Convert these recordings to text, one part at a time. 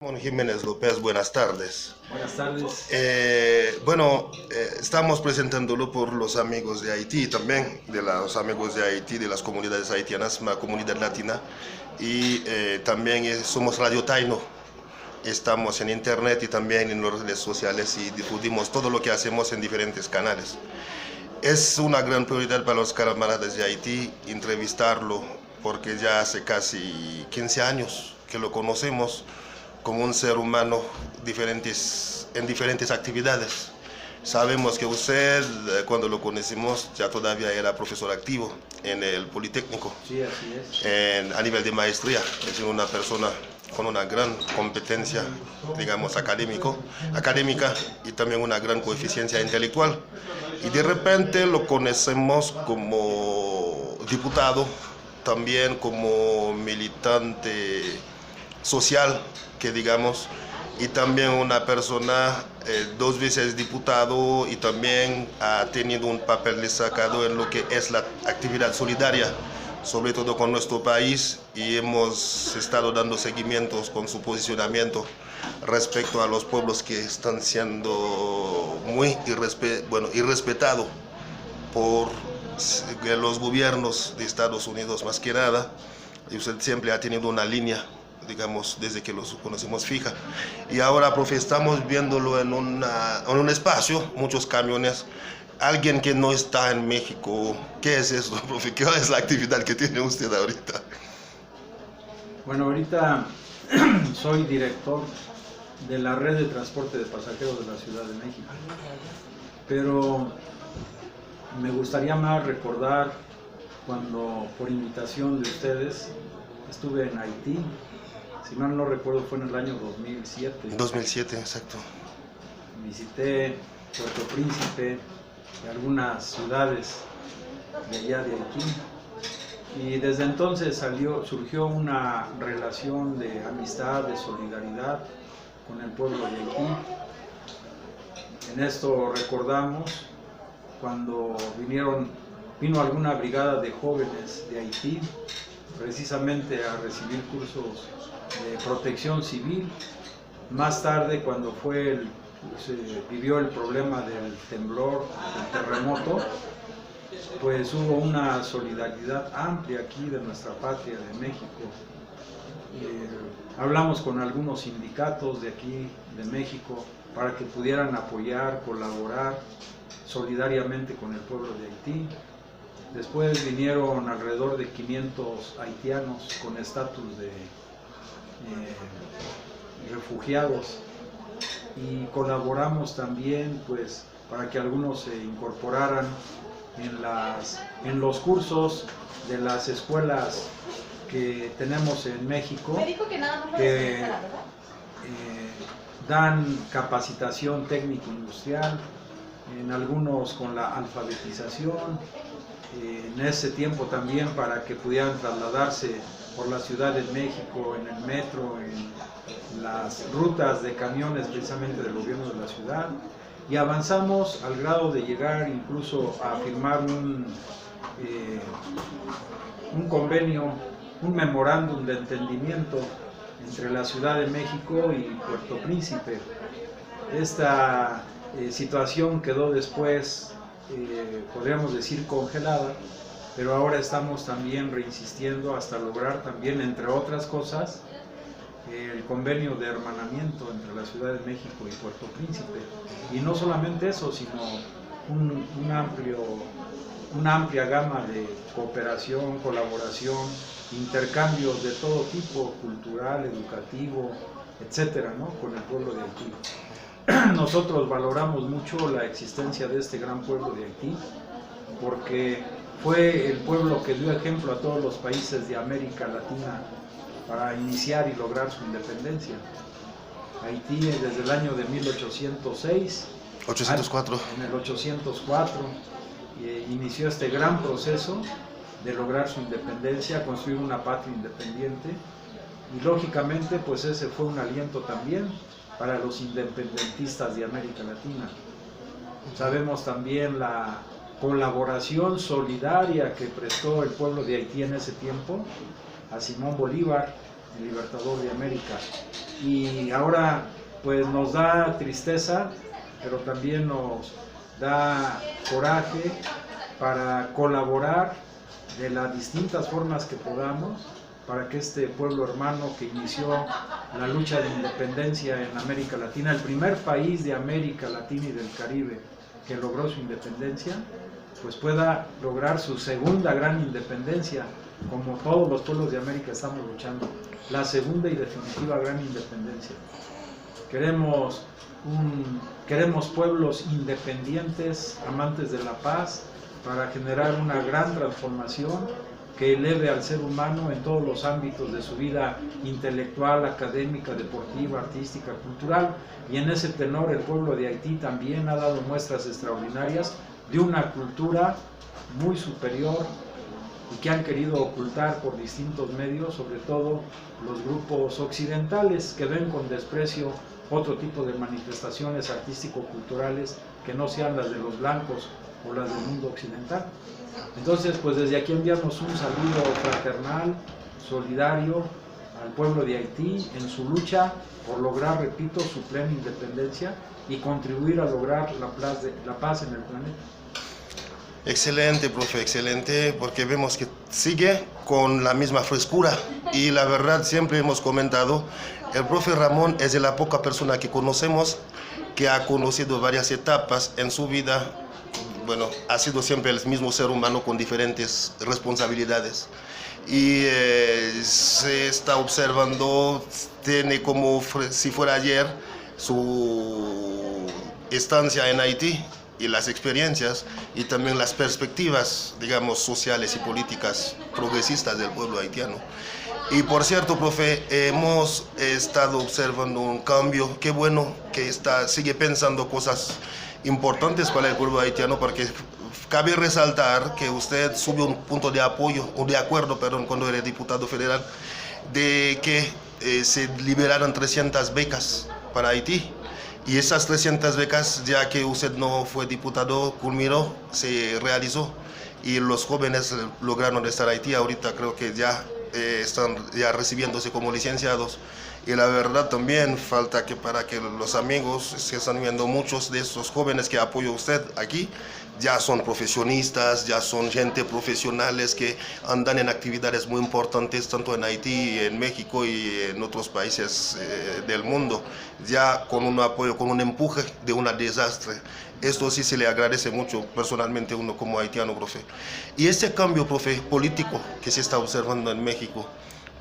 Jiménez López, buenas tardes. Buenas tardes. Estamos presentándolo por los amigos de Haití también, de los amigos de Haití, de las comunidades haitianas, la comunidad latina, y también somos Radio Taino. Estamos en internet y también en las redes sociales y difundimos todo lo que hacemos en diferentes canales. Es una gran prioridad para los camaradas de Haití entrevistarlo, porque ya hace casi 15 años que lo conocemos como un ser humano en diferentes actividades. Sabemos que usted, cuando lo conocimos, ya todavía era profesor activo en el Politécnico. Sí, así es. A nivel de maestría. Es una persona con una gran competencia, digamos, académica y también una gran coeficiencia intelectual. Y de repente lo conocemos como diputado, también como militante social, que digamos, y también una persona 2 veces diputado, y también ha tenido un papel destacado en lo que es la actividad solidaria, sobre todo con nuestro país, y hemos estado dando seguimientos con su posicionamiento respecto a los pueblos que están siendo muy irrespetados por los gobiernos de Estados Unidos más que nada, y usted siempre ha tenido una línea, digamos, desde que los conocemos fija. Y ahora, profe, estamos viéndolo en un espacio, muchos camiones, alguien que no está en México. ¿Qué es eso, profe? ¿Qué es la actividad que tiene usted ahorita? Bueno, ahorita soy director de la red de transporte de pasajeros de la Ciudad de México, pero me gustaría más recordar cuando, por invitación de ustedes, estuve en Haití. Si mal no recuerdo, fue en el año 2007. 2007, exacto. Visité Puerto Príncipe y algunas ciudades de allá de Haití. Y desde entonces surgió una relación de amistad, de solidaridad con el pueblo de Haití. En esto recordamos cuando vino alguna brigada de jóvenes de Haití, precisamente a recibir cursos de protección civil. Más tarde, cuando se vivió el problema del temblor, del terremoto, pues hubo una solidaridad amplia aquí de nuestra patria, de México. Hablamos con algunos sindicatos de aquí, de México, para que pudieran apoyar, colaborar solidariamente con el pueblo de Haití. Después vinieron alrededor de 500 haitianos con estatus de refugiados, y colaboramos también, pues, para que algunos se incorporaran en los cursos de las escuelas que tenemos en México, que dan capacitación técnico-industrial, en algunos con la alfabetización, en ese tiempo también para que pudieran trasladarse por la Ciudad de México en el metro, en las rutas de camiones precisamente del gobierno de la ciudad, y avanzamos al grado de llegar incluso a firmar un convenio, un memorándum de entendimiento entre la Ciudad de México y Puerto Príncipe. Esta situación quedó después, podríamos decir, congelada, pero ahora estamos también reinsistiendo hasta lograr también, entre otras cosas, el convenio de hermanamiento entre la Ciudad de México y Puerto Príncipe. Y no solamente eso, sino una amplia gama de cooperación, colaboración, intercambios de todo tipo, cultural, educativo, etcétera, ¿no?, con el pueblo de Haití. Nosotros valoramos mucho la existencia de este gran pueblo de Haití, porque fue el pueblo que dio ejemplo a todos los países de América Latina para iniciar y lograr su independencia. Haití, desde el año de 1806, 804. En el 804 inició este gran proceso de lograr su independencia, construir una patria independiente, y lógicamente pues ese fue un aliento también para los independentistas de América Latina. Sabemos también la colaboración solidaria que prestó el pueblo de Haití en ese tiempo a Simón Bolívar, el libertador de América. Y ahora pues nos da tristeza, pero también nos da coraje para colaborar de las distintas formas que podamos para que este pueblo hermano que inició la lucha de independencia en América Latina, el primer país de América Latina y del Caribe que logró su independencia, pues pueda lograr su segunda gran independencia, como todos los pueblos de América estamos luchando, la segunda y definitiva gran independencia. Queremos pueblos independientes, amantes de la paz, para generar una gran transformación que eleve al ser humano en todos los ámbitos de su vida intelectual, académica, deportiva, artística, cultural. Y en ese tenor el pueblo de Haití también ha dado muestras extraordinarias de una cultura muy superior y que han querido ocultar por distintos medios, sobre todo los grupos occidentales que ven con desprecio otro tipo de manifestaciones artístico-culturales que no sean las de los blancos o las del mundo occidental. Entonces, pues desde aquí enviamos un saludo fraternal, solidario al pueblo de Haití en su lucha por lograr, repito, su plena independencia y contribuir a lograr la paz en el planeta. Excelente, profe, excelente, porque vemos que sigue con la misma frescura y la verdad siempre hemos comentado, el profe Ramón es de la poca persona que conocemos que ha conocido varias etapas en su vida. Bueno, ha sido siempre el mismo ser humano con diferentes responsabilidades y se está observando, tiene como si fuera ayer su estancia en Haití y las experiencias y también las perspectivas, digamos, sociales y políticas progresistas del pueblo haitiano. Y por cierto, profe, hemos estado observando un cambio, qué bueno que sigue pensando cosas importantes para el pueblo haitiano, porque cabe resaltar que usted subió un punto de apoyo, o de acuerdo, perdón, cuando era diputado federal, de que se liberaran 300 becas para Haití. Y esas 300 becas, ya que usted no fue diputado, culminó, se realizó y los jóvenes lograron estar en Haití. Ahorita creo que ya están ya recibiéndose como licenciados. Y la verdad también falta que para que los amigos se están viendo, muchos de estos jóvenes que apoya usted aquí ya son profesionistas, ya son gente profesionales que andan en actividades muy importantes tanto en Haití, en México y en otros países del mundo, ya con un apoyo, con un empuje de un desastre. Esto sí se le agradece mucho personalmente uno como haitiano, profe. Y este cambio, profe, político que se está observando en México,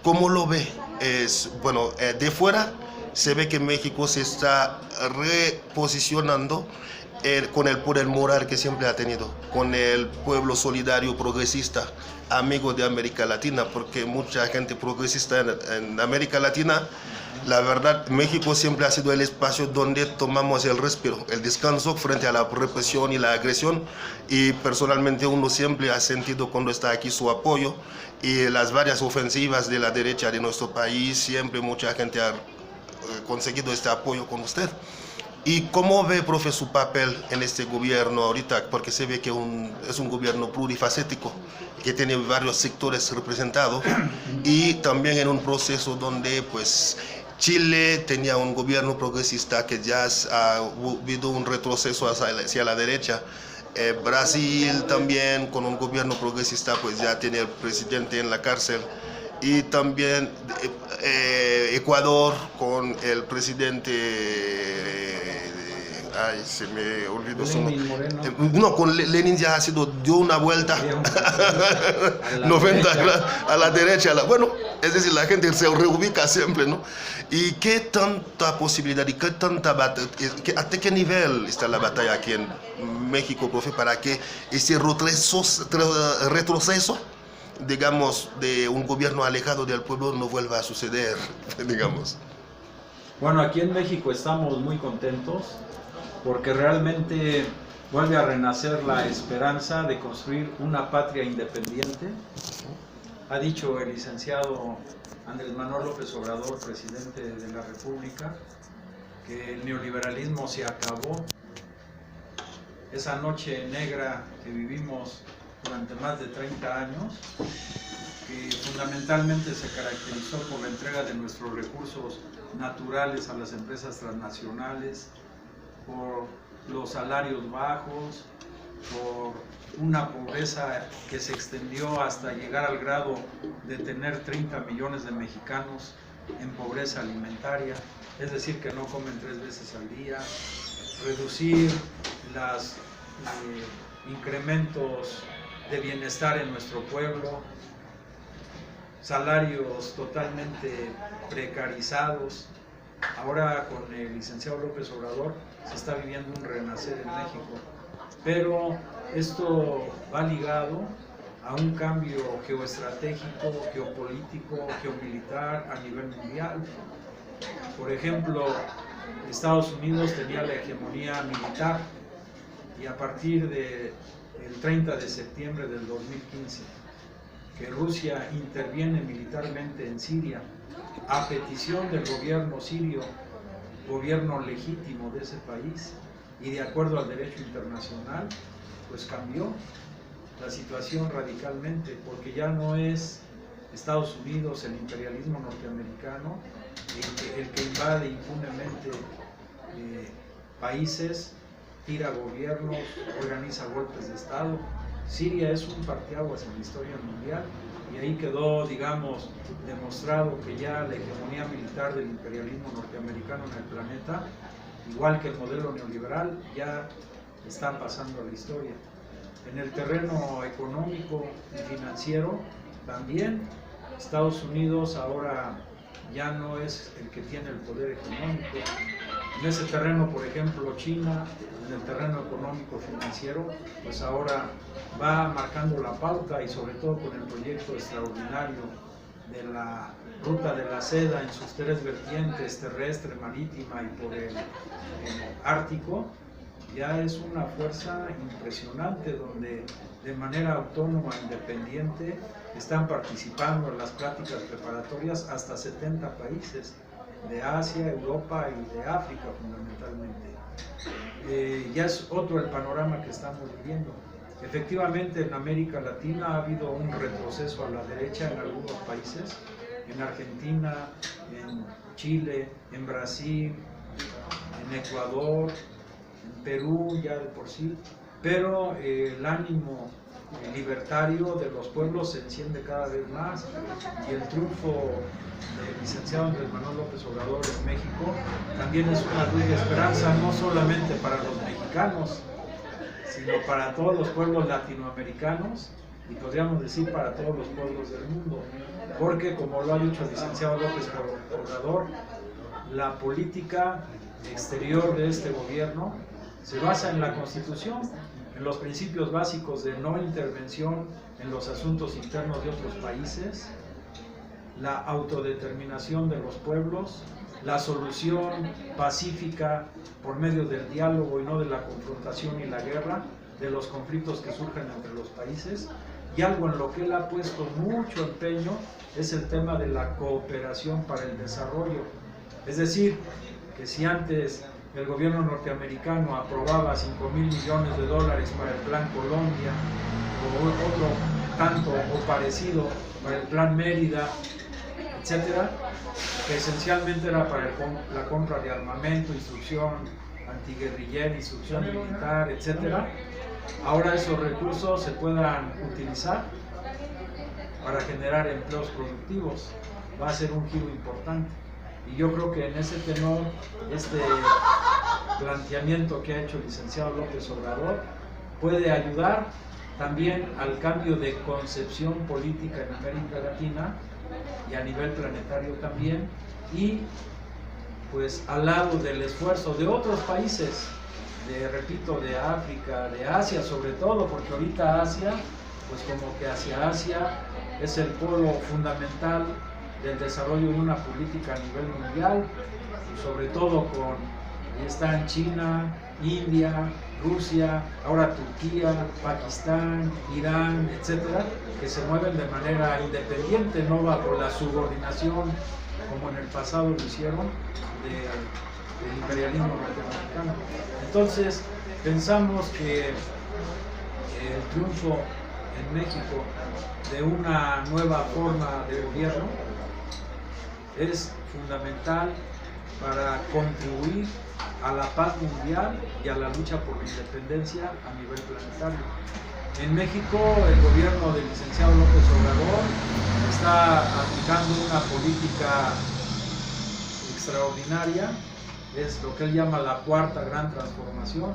¿cómo lo ve? Bueno, de fuera se ve que México se está reposicionando con el poder moral que siempre ha tenido, con el pueblo solidario, progresista, amigo de América Latina, porque mucha gente progresista en América Latina, la verdad, México siempre ha sido el espacio donde tomamos el respiro, el descanso frente a la represión y la agresión, y personalmente uno siempre ha sentido cuando está aquí su apoyo y las varias ofensivas de la derecha de nuestro país, siempre mucha gente ha conseguido este apoyo con usted. ¿Y cómo ve, profe, su papel en este gobierno ahorita? Porque se ve que es un gobierno plurifacético, que tiene varios sectores representados y también en un proceso donde pues Chile tenía un gobierno progresista que ya ha habido un retroceso hacia la derecha. Brasil también con un gobierno progresista pues ya tiene el presidente en la cárcel. Y también Ecuador con el presidente, ay, se me olvidó su nombre. No, con Lenin ya ha sido, dio una vuelta 90 grados a la derecha. Bueno, es decir, la gente se reubica siempre, ¿no? ¿Y qué tanta posibilidad y qué tanta batalla, hasta qué nivel está la batalla aquí en México, profe, para que ese retroceso, digamos, de un gobierno alejado del pueblo no vuelva a suceder, digamos? Bueno, aquí en México estamos muy contentos porque realmente vuelve a renacer la esperanza de construir una patria independiente. Ha dicho el licenciado Andrés Manuel López Obrador, presidente de la República, que el neoliberalismo se acabó. Esa noche negra que vivimos durante más de 30 años, que fundamentalmente se caracterizó por la entrega de nuestros recursos naturales a las empresas transnacionales, por los salarios bajos, por una pobreza que se extendió hasta llegar al grado de tener 30 millones de mexicanos en pobreza alimentaria, es decir, que no comen 3 veces al día, reducir los incrementos de bienestar en nuestro pueblo, salarios totalmente precarizados. Ahora con el licenciado López Obrador se está viviendo un renacer en México, pero esto va ligado a un cambio geoestratégico, geopolítico, geomilitar a nivel mundial. Por ejemplo, Estados Unidos tenía la hegemonía militar y a partir del 30 de septiembre del 2015, que Rusia interviene militarmente en Siria a petición del gobierno sirio, gobierno legítimo de ese país y de acuerdo al derecho internacional, pues cambió la situación radicalmente, porque ya no es Estados Unidos, el imperialismo norteamericano, el que invade impunemente países, tira gobiernos, organiza golpes de Estado. Siria es un parteaguas en la historia mundial y ahí quedó, digamos, demostrado que ya la hegemonía militar del imperialismo norteamericano en el planeta, igual que el modelo neoliberal, ya está pasando a la historia. En el terreno económico y financiero también Estados Unidos ahora ya no es el que tiene el poder económico. En ese terreno, por ejemplo, China, en el terreno económico financiero, pues ahora va marcando la pauta y sobre todo con el proyecto extraordinario de la Ruta de la Seda en sus 3 vertientes, terrestre, marítima y por el Ártico, ya es una fuerza impresionante donde de manera autónoma, independiente, están participando en las pláticas preparatorias hasta 70 países de Asia, Europa y de África fundamentalmente. Ya es otro el panorama que estamos viviendo. Efectivamente, en América Latina ha habido un retroceso a la derecha en algunos países, en Argentina, en Chile, en Brasil, en Ecuador, en Perú ya de por sí, pero el ánimo libertario de los pueblos se enciende cada vez más y el triunfo del licenciado Andrés Manuel López Obrador en México también es una luz de esperanza, no solamente para los mexicanos, sino para todos los pueblos latinoamericanos y podríamos decir para todos los pueblos del mundo, porque como lo ha dicho el licenciado López Obrador, la política exterior de este gobierno se basa en la Constitución, en los principios básicos de no intervención en los asuntos internos de otros países, la autodeterminación de los pueblos, la solución pacífica por medio del diálogo y no de la confrontación y la guerra, de los conflictos que surgen entre los países, y algo en lo que él ha puesto mucho empeño es el tema de la cooperación para el desarrollo. Es decir, que si antes el gobierno norteamericano aprobaba $5,000 millones para el Plan Colombia o otro tanto o parecido para el Plan Mérida, etcétera, que esencialmente era para la compra de armamento, instrucción antiguerrillera, instrucción militar, etcétera, ahora esos recursos se puedan utilizar para generar empleos productivos. Va a ser un giro importante. Y yo creo que en ese tenor, este planteamiento que ha hecho el licenciado López Obrador puede ayudar también al cambio de concepción política en América Latina y a nivel planetario también, y pues al lado del esfuerzo de otros países, repito, de África, de Asia sobre todo, porque ahorita Asia, pues como que hacia Asia es el polo fundamental del desarrollo de una política a nivel mundial, sobre todo ahí están China, India, Rusia, ahora Turquía, Pakistán, Irán, etcétera, que se mueven de manera independiente, no bajo la subordinación como en el pasado lo hicieron del imperialismo norteamericano. Entonces pensamos que el triunfo en México de una nueva forma de gobierno es fundamental para contribuir a la paz mundial y a la lucha por la independencia a nivel planetario. En México, el gobierno del licenciado López Obrador está aplicando una política extraordinaria, es lo que él llama la cuarta gran transformación.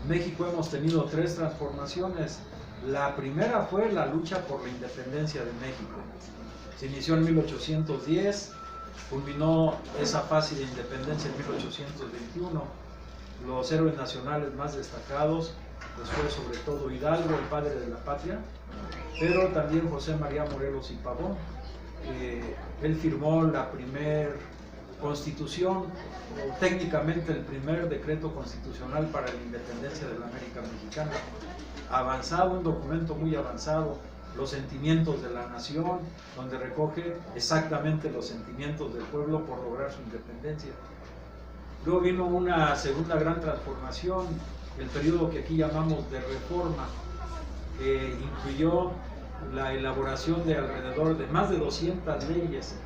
En México hemos tenido 3 transformaciones. La primera fue la lucha por la independencia de México. Se inició en 1810, culminó esa fase de independencia en 1821. Los héroes nacionales más destacados pues fue sobre todo Hidalgo, el padre de la patria, pero también José María Morelos y Pavón. Él firmó la primer constitución, o técnicamente el primer decreto constitucional para la independencia de la América Mexicana. Avanzado, un documento muy avanzado, los sentimientos de la nación, donde recoge exactamente los sentimientos del pueblo por lograr su independencia. Luego vino una segunda gran transformación, el periodo que aquí llamamos de reforma, que incluyó la elaboración de alrededor de más de 200 leyes.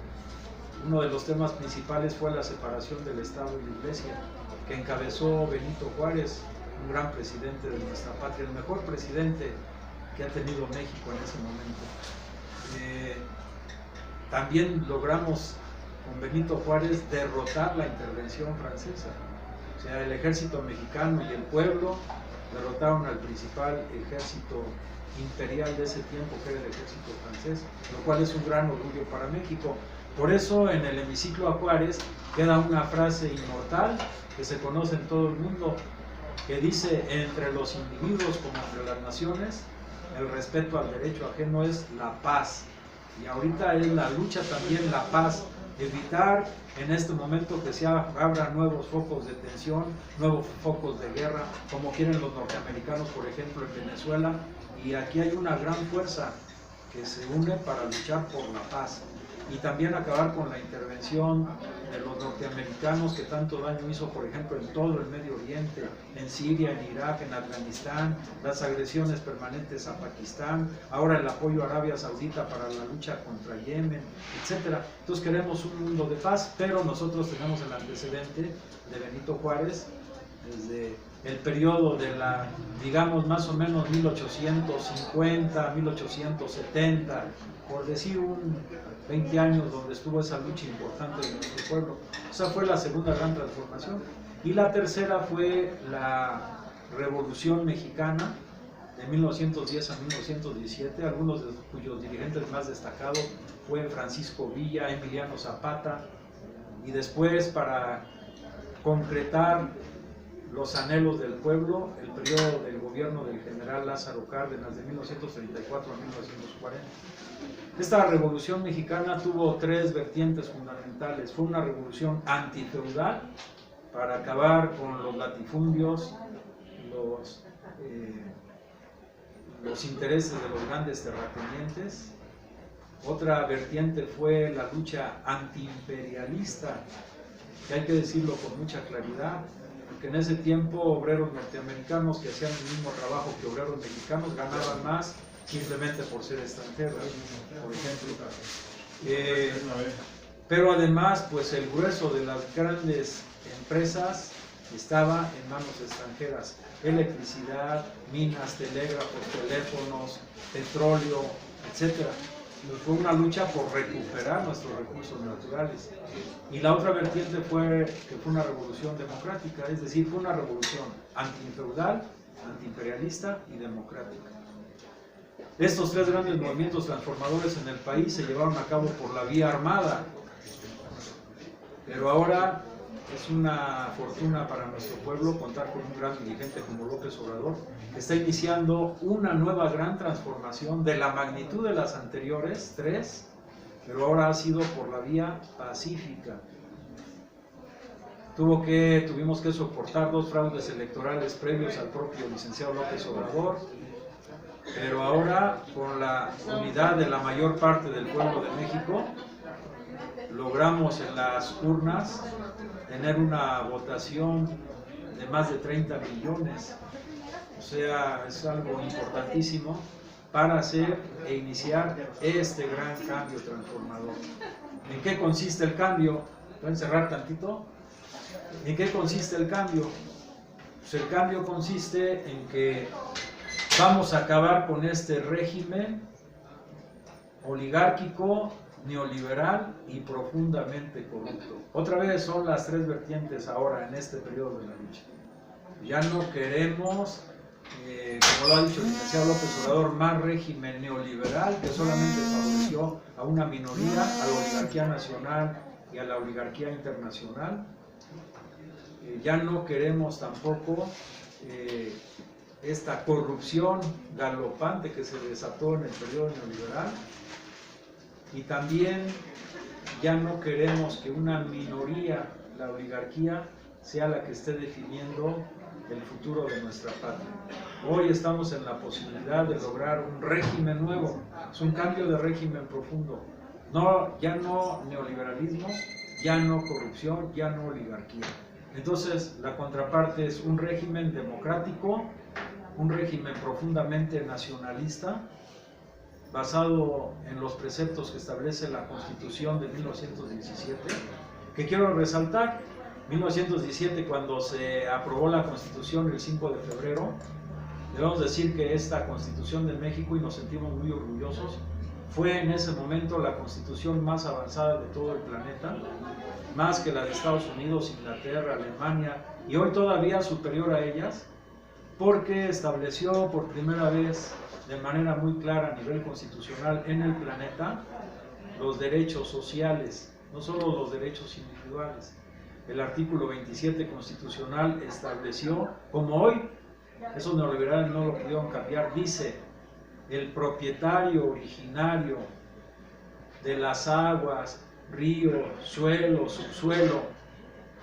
Uno de los temas principales fue la separación del Estado y la Iglesia, que encabezó Benito Juárez, un gran presidente de nuestra patria, el mejor presidente que ha tenido México en ese momento. También logramos con Benito Juárez derrotar la intervención francesa. O sea, el ejército mexicano y el pueblo derrotaron al principal ejército imperial de ese tiempo, que era el ejército francés, lo cual es un gran orgullo para México. Por eso en el hemiciclo a Juárez queda una frase inmortal que se conoce en todo el mundo, que dice: entre los individuos como entre las naciones, el respeto al derecho ajeno es la paz. Y ahorita es la lucha también, la paz, evitar en este momento que se abran nuevos focos de tensión, nuevos focos de guerra, como quieren los norteamericanos, por ejemplo, en Venezuela. Y aquí hay una gran fuerza que se une para luchar por la paz. Y también acabar con la intervención de los norteamericanos que tanto daño hizo, por ejemplo, en todo el Medio Oriente, en Siria, en Irak, en Afganistán, las agresiones permanentes a Pakistán, ahora el apoyo a Arabia Saudita para la lucha contra Yemen, etc. Entonces queremos un mundo de paz, pero nosotros tenemos el antecedente de Benito Juárez, desde el periodo de la, digamos, más o menos 1850, 1870, por decir 20 años donde estuvo esa lucha importante de nuestro pueblo. Esa fue la segunda gran transformación. Y la tercera fue la Revolución Mexicana de 1910 a 1917, algunos de cuyos dirigentes más destacados fue Francisco Villa, Emiliano Zapata, y después, para concretar los anhelos del pueblo, el periodo del gobierno del general Lázaro Cárdenas de 1934 a 1940. Esta revolución mexicana tuvo 3 vertientes fundamentales. Fue una revolución antifeudal para acabar con los latifundios, los intereses de los grandes terratenientes. Otra vertiente fue la lucha antiimperialista, que hay que decirlo con mucha claridad, porque en ese tiempo obreros norteamericanos que hacían el mismo trabajo que obreros mexicanos ganaban más simplemente por ser extranjeros, por ejemplo. Pero además, pues el grueso de las grandes empresas estaba en manos extranjeras: electricidad, minas, telégrafos, teléfonos, petróleo, etc. Fue una lucha por recuperar nuestros recursos naturales. Y la otra vertiente fue que fue una revolución democrática, es decir, fue una revolución antifeudal, antiimperialista y democrática. Estos 3 grandes movimientos transformadores en el país se llevaron a cabo por la vía armada, pero ahora es una fortuna para nuestro pueblo contar con un gran dirigente como López Obrador, que está iniciando una nueva gran transformación de la magnitud de las anteriores 3, pero ahora ha sido por la vía pacífica. Tuvimos que soportar 2 fraudes electorales previos al propio licenciado López Obrador, pero ahora, con la unidad de la mayor parte del pueblo de México, logramos en las urnas tener una votación de más de 30 millones. O sea, es algo importantísimo para hacer e iniciar este gran cambio transformador. ¿En qué consiste el cambio? ¿Pueden cerrar tantito? ¿En qué consiste el cambio? Pues el cambio consiste en que vamos a acabar con este régimen oligárquico, neoliberal y profundamente corrupto. Otra vez son las tres vertientes ahora en este periodo de la lucha. Ya no queremos, como lo ha dicho el licenciado López Obrador, más régimen neoliberal que solamente favoreció a una minoría, a la oligarquía nacional y a la oligarquía internacional. Ya no queremos tampoco esta corrupción galopante que se desató en el periodo neoliberal, y también ya no queremos que una minoría, la oligarquía, sea la que esté definiendo el futuro de nuestra patria. Hoy estamos en la posibilidad de lograr un régimen nuevo, es un cambio de régimen profundo. Ya no neoliberalismo, ya no corrupción, ya no oligarquía. Entonces, la contraparte es un régimen democrático, un régimen profundamente nacionalista, basado en los preceptos que establece la Constitución de 1917, que quiero resaltar. 1917, cuando se aprobó la Constitución el 5 de febrero, debemos decir que esta Constitución de México, y nos sentimos muy orgullosos, fue en ese momento la Constitución más avanzada de todo el planeta, más que la de Estados Unidos, Inglaterra, Alemania, y hoy todavía superior a ellas, porque estableció por primera vez de manera muy clara a nivel constitucional en el planeta los derechos sociales, no solo los derechos individuales. El artículo 27 constitucional estableció, como hoy esos neoliberales no lo pudieron cambiar, dice: el propietario originario de las aguas, río, suelo, subsuelo,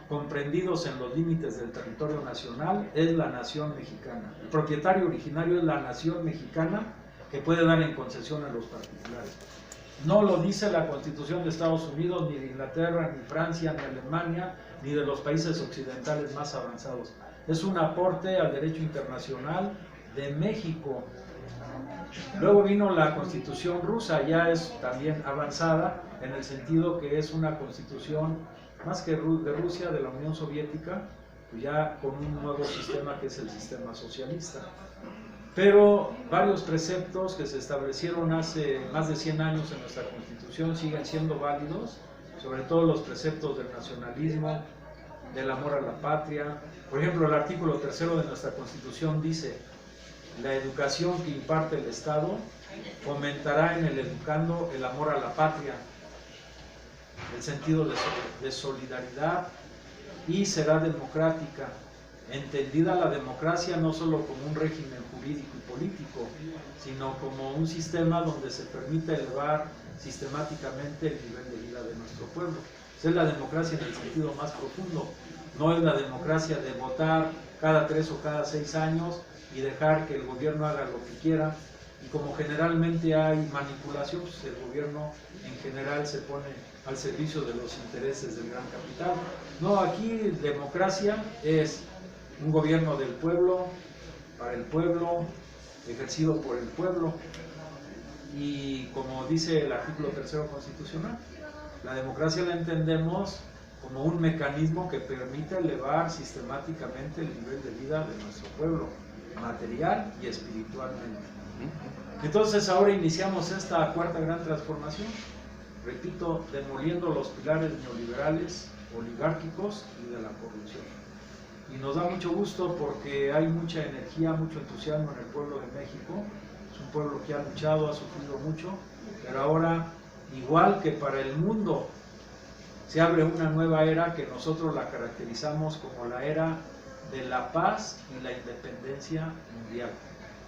comprendidos en los límites del territorio nacional, es la nación mexicana. El propietario originario es la nación mexicana, que puede dar en concesión a los particulares. No lo dice la Constitución de Estados Unidos, ni de Inglaterra, ni Francia, ni Alemania, ni de los países occidentales más avanzados. Es un aporte al derecho internacional de México. Luego vino la Constitución rusa, ya es también avanzada, en el sentido que es una constitución más que de Rusia, de la Unión Soviética, pues ya con un nuevo sistema que es el sistema socialista. Pero varios preceptos que se establecieron hace más de 100 años en nuestra Constitución siguen siendo válidos, sobre todo los preceptos del nacionalismo, del amor a la patria. Por ejemplo, el artículo 3 de nuestra Constitución dice: la educación que imparte el Estado fomentará en el educando el amor a la patria, el sentido de solidaridad, y será democrática, entendida la democracia no solo como un régimen jurídico y político, sino como un sistema donde se permite elevar sistemáticamente el nivel de vida de nuestro pueblo. Esa es la democracia en el sentido más profundo. No es la democracia de votar cada 3 o cada 6 años y dejar que el gobierno haga lo que quiera, y como generalmente hay manipulación, pues el gobierno en general se pone al servicio de los intereses del gran capital. No, aquí democracia es un gobierno del pueblo, para el pueblo, ejercido por el pueblo, y como dice el artículo 3 constitucional, la democracia la entendemos como un mecanismo que permite elevar sistemáticamente el nivel de vida de nuestro pueblo, material y espiritualmente. Entonces ahora iniciamos esta cuarta gran transformación, repito, demoliendo los pilares neoliberales, oligárquicos y de la corrupción. Y nos da mucho gusto porque hay mucha energía, mucho entusiasmo en el pueblo de México. Es un pueblo que ha luchado, ha sufrido mucho, pero ahora, igual que para el mundo, se abre una nueva era que nosotros la caracterizamos como la era de la paz y la independencia mundial.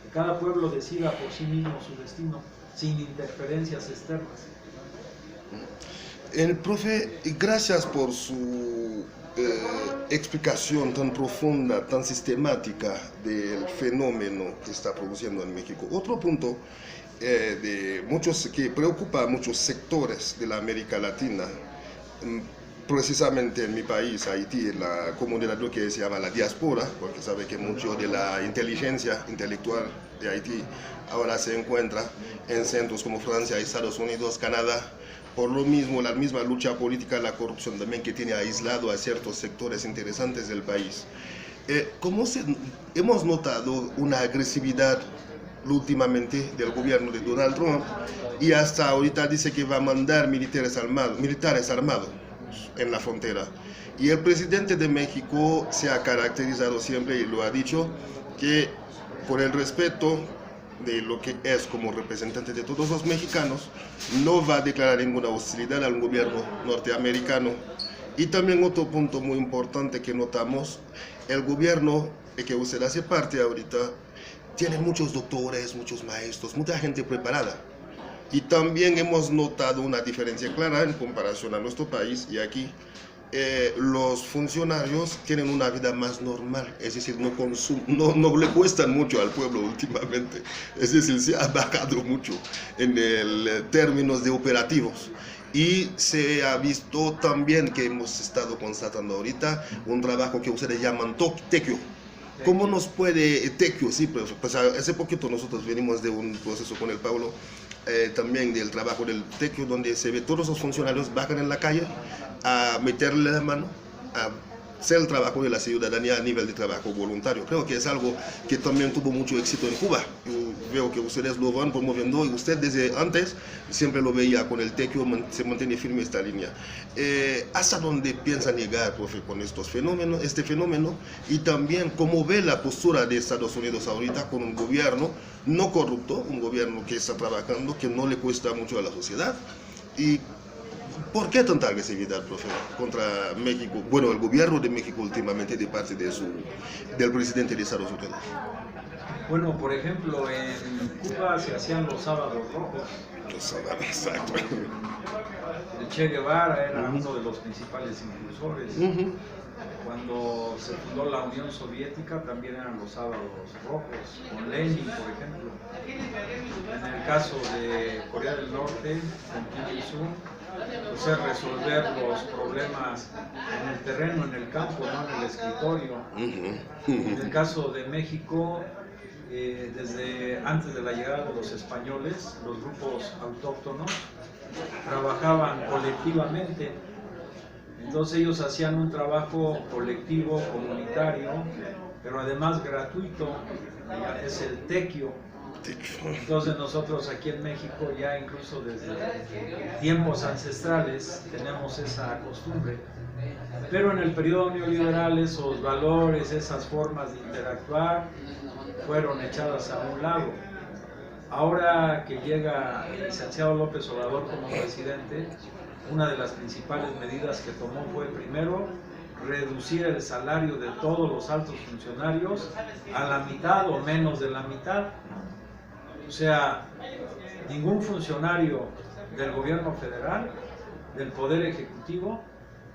Que cada pueblo decida por sí mismo su destino, sin interferencias externas. El profe, gracias por su explicación tan profunda, tan sistemática del fenómeno que está produciendo en México. Otro punto que preocupa a muchos sectores de la América Latina, precisamente en mi país, Haití, en la comunidad lo que se llama la diáspora, porque sabe que mucho de la inteligencia intelectual de Haití ahora se encuentra en centros como Francia, Estados Unidos, Canadá. Por lo mismo, la misma lucha política, la corrupción también que tiene aislado a ciertos sectores interesantes del país. Hemos notado una agresividad últimamente del gobierno de Donald Trump, y hasta ahorita dice que va a mandar militares armados en la frontera. Y el presidente de México se ha caracterizado siempre, y lo ha dicho, que por el respeto de lo que es como representante de todos los mexicanos, no va a declarar ninguna hostilidad al gobierno norteamericano. Y también otro punto muy importante que notamos, el gobierno de que usted hace parte ahorita tiene muchos doctores, muchos maestros, mucha gente preparada. Y también hemos notado una diferencia clara en comparación a nuestro país, y aquí los funcionarios tienen una vida más normal, es decir, no le cuestan mucho al pueblo últimamente, es decir, se ha bajado mucho en términos de operativos. Y se ha visto también que hemos estado constatando ahorita un trabajo que ustedes llaman tequio. ¿Cómo nos puede tequio? Sí, pues hace poquito nosotros venimos de un proceso con el Pablo, también del trabajo del tequio, donde se ve todos los funcionarios bajan en la calle a meterle la mano, a hacer el trabajo de la ciudadanía a nivel de trabajo voluntario. Creo que es algo que también tuvo mucho éxito en Cuba. Yo veo que ustedes lo van promoviendo, y usted desde antes siempre lo veía con el tequio, se mantiene firme esta línea. ¿Hasta dónde piensan llegar, profe, con este fenómeno? Y también cómo ve la postura de Estados Unidos ahorita con un gobierno no corrupto, un gobierno que está trabajando, que no le cuesta mucho a la sociedad. Y ¿por qué tanta agresividad, profe, contra México? Bueno, el gobierno de México últimamente de parte del presidente de Estados Unidos. Bueno, por ejemplo, en Cuba se hacían los sábados rojos. Los sábados, exacto. El Che Guevara era uno de los principales impulsores. Cuando se fundó la Unión Soviética también eran los sábados rojos, con Lenin, por ejemplo. En el caso de Corea del Norte, con Kim Il-sung, pues es resolver los problemas en el terreno, en el campo, no en el escritorio. En el caso de México, desde antes de la llegada de los españoles, los grupos autóctonos trabajaban colectivamente. Entonces ellos hacían un trabajo colectivo, comunitario, pero además gratuito, es el tequio. Entonces nosotros aquí en México ya incluso desde tiempos ancestrales tenemos esa costumbre, pero en el periodo neoliberal esos valores, esas formas de interactuar fueron echadas a un lado. Ahora que llega el licenciado López Obrador como presidente, una de las principales medidas que tomó fue primero reducir el salario de todos los altos funcionarios a la mitad o menos de la mitad. O sea, ningún funcionario del gobierno federal, del Poder Ejecutivo,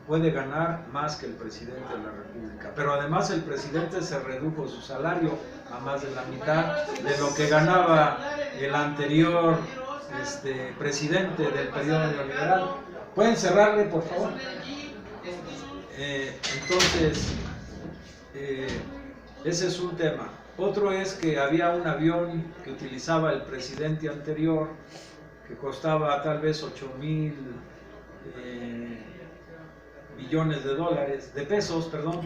puede ganar más que el presidente de la República. Pero además el presidente se redujo su salario a más de la mitad de lo que ganaba el anterior presidente del periodo neoliberal. ¿Pueden cerrarle, por favor? Entonces, ese es un tema. Otro es que había un avión que utilizaba el presidente anterior que costaba tal vez 8,000 millones de pesos, perdón.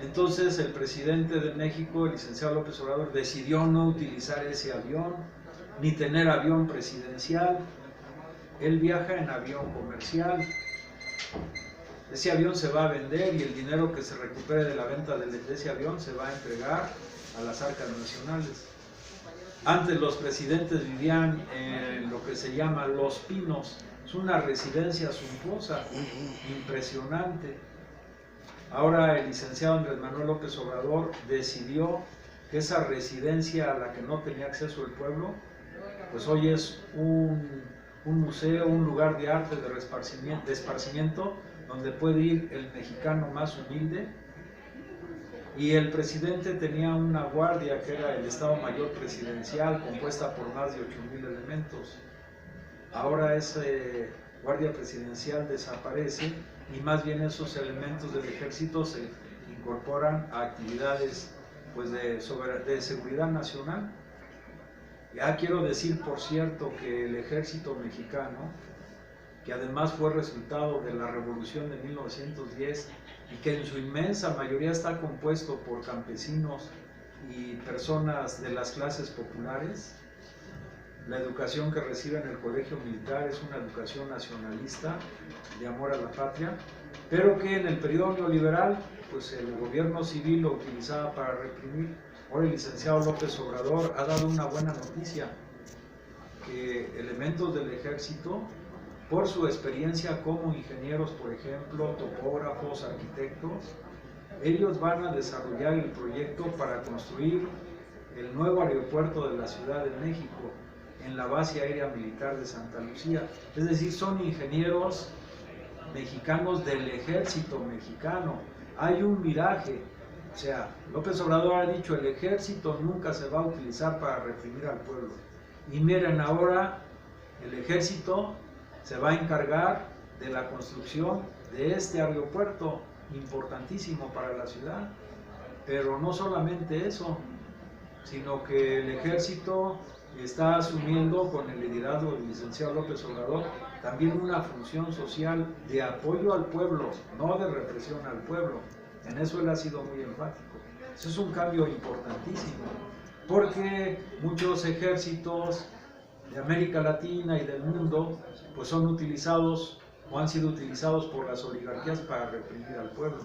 Entonces el presidente de México, el licenciado López Obrador, decidió no utilizar ese avión, ni tener avión presidencial. Él viaja en avión comercial. Ese avión se va a vender y el dinero que se recupere de la venta de ese avión se va a entregar a las arcas nacionales. Antes los presidentes vivían en lo que se llama Los Pinos. Es una residencia suntuosa, impresionante. Ahora el licenciado Andrés Manuel López Obrador decidió que esa residencia a la que no tenía acceso el pueblo, pues hoy es un museo, un lugar de arte, de esparcimiento, donde puede ir el mexicano más humilde. Y el presidente tenía una guardia que era el Estado Mayor Presidencial, compuesta por más de 8,000 elementos. Ahora ese Guardia Presidencial desaparece y más bien esos elementos del ejército se incorporan a actividades pues de seguridad nacional. Ya quiero decir, por cierto, que el ejército mexicano, que además fue resultado de la Revolución de 1910 y que en su inmensa mayoría está compuesto por campesinos y personas de las clases populares, la educación que recibe en el colegio militar es una educación nacionalista, de amor a la patria, pero que en el periodo neoliberal, pues el gobierno civil lo utilizaba para reprimir. Ahora el licenciado López Obrador ha dado una buena noticia, que elementos del ejército, por su experiencia como ingenieros, por ejemplo, topógrafos, arquitectos, ellos van a desarrollar el proyecto para construir el nuevo aeropuerto de la Ciudad de México en la base aérea militar de Santa Lucía. Es decir, son ingenieros mexicanos del ejército mexicano. Hay un viraje. O sea, López Obrador ha dicho, el ejército nunca se va a utilizar para reprimir al pueblo. Y miren, ahora el ejército se va a encargar de la construcción de este aeropuerto importantísimo para la ciudad. Pero no solamente eso, sino que el ejército está asumiendo con el liderazgo del licenciado López Obrador también una función social de apoyo al pueblo, no de represión al pueblo. En eso él ha sido muy enfático. Eso es un cambio importantísimo, porque muchos ejércitos de América Latina y del mundo pues son utilizados o han sido utilizados por las oligarquías para reprimir al pueblo.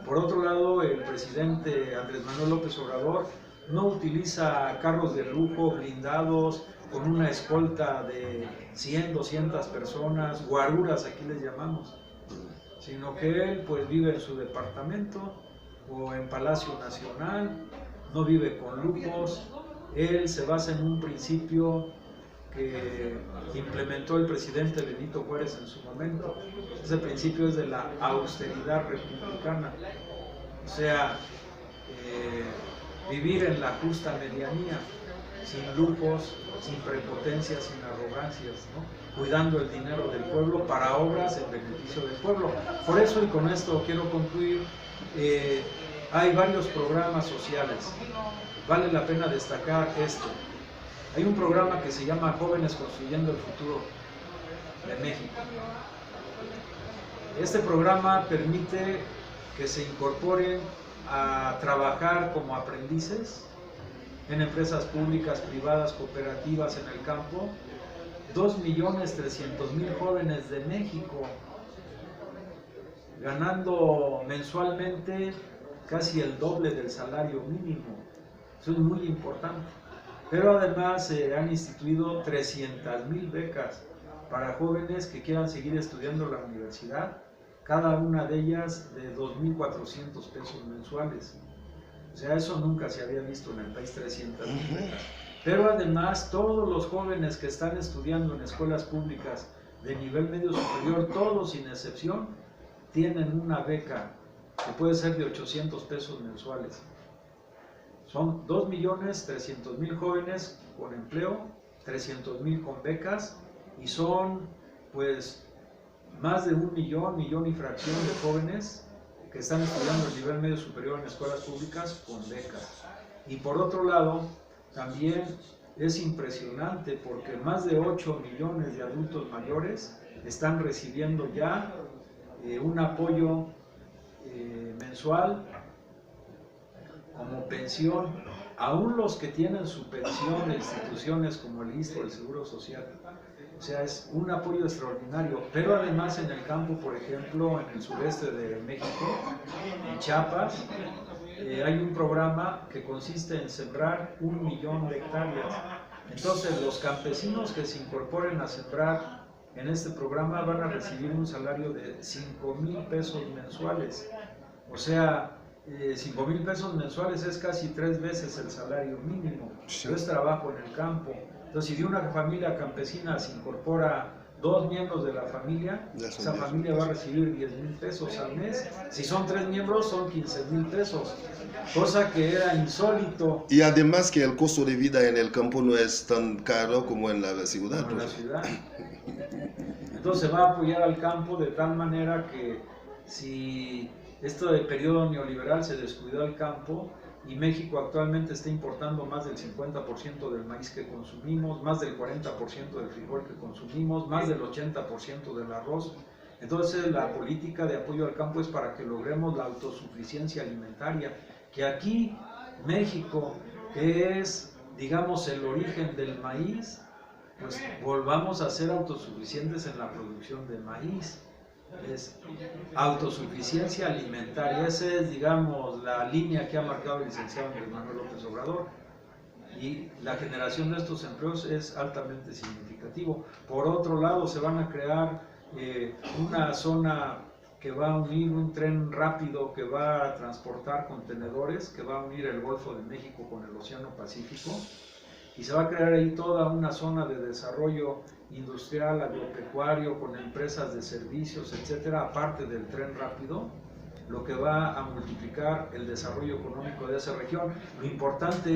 Por otro lado, el presidente Andrés Manuel López Obrador no utiliza carros de lujo blindados con una escolta de 100, 200 personas, guaruras aquí les llamamos, sino que él pues vive en su departamento o en Palacio Nacional, no vive con lujos. Él se basa en un principio que implementó el presidente Benito Juárez en su momento. Ese principio es de la austeridad republicana, o sea, vivir en la justa medianía, sin lujos, sin prepotencias, sin arrogancias, ¿no? Cuidando el dinero del pueblo para obras en beneficio del pueblo. Por eso, y con esto quiero concluir, hay varios programas sociales. Vale la pena destacar este. Hay un programa que se llama Jóvenes Construyendo el Futuro de México. Este programa permite que se incorporen a trabajar como aprendices en empresas públicas, privadas, cooperativas en el campo, 2.300.000 jóvenes de México, ganando mensualmente casi el doble del salario mínimo. Eso es muy importante. Pero además se han instituido 300.000 becas para jóvenes que quieran seguir estudiando en la universidad, cada una de ellas de 2.400 pesos mensuales. O sea, eso nunca se había visto en el país, 300.000 becas. Pero además todos los jóvenes que están estudiando en escuelas públicas de nivel medio superior, todos sin excepción, tienen una beca que puede ser de 800 pesos mensuales. Son 2.300.000 jóvenes con empleo, 300.000 con becas, y son pues más de 1 millón y fracción de jóvenes que están estudiando el nivel medio superior en escuelas públicas con becas. Y por otro lado, también es impresionante porque más de 8 millones de adultos mayores están recibiendo ya un apoyo mensual como pensión, aún los que tienen su pensión de instituciones como el ISSSTE o el Seguro Social. O sea, es un apoyo extraordinario. Pero además en el campo, por ejemplo, en el sureste de México, en Chiapas, hay un programa que consiste en sembrar 1 millón de hectáreas. Entonces, los campesinos que se incorporen a sembrar en este programa van a recibir un salario de 5,000 pesos mensuales. O sea, 5,000 pesos mensuales es casi 3 veces el salario mínimo. Yo es trabajo en el campo. Entonces, si de una familia campesina se incorpora 2 miembros de la familia, esa familia va a recibir 10,000 pesos al mes. Si son 3 miembros, son 15,000 pesos, cosa que era insólito. Y además que el costo de vida en el campo no es tan caro como en la ciudad. Como en la ciudad. Entonces se va a apoyar al campo de tal manera que si este periodo neoliberal se descuidó al campo, y México actualmente está importando más del 50% del maíz que consumimos, más del 40% del frijol que consumimos, más del 80% del arroz. Entonces la política de apoyo al campo es para que logremos la autosuficiencia alimentaria, que aquí México, que es, digamos, el origen del maíz, pues volvamos a ser autosuficientes en la producción de maíz. Es autosuficiencia alimentaria, esa es, digamos, la línea que ha marcado el licenciado Andrés Manuel López Obrador, y la generación de estos empleos es altamente significativo. Por otro lado, se van a crear una zona que va a unir un tren rápido que va a transportar contenedores, que va a unir el Golfo de México con el Océano Pacífico, y se va a crear ahí toda una zona de desarrollo industrial, agropecuario, con empresas de servicios, etcétera, aparte del tren rápido, lo que va a multiplicar el desarrollo económico de esa región. Lo importante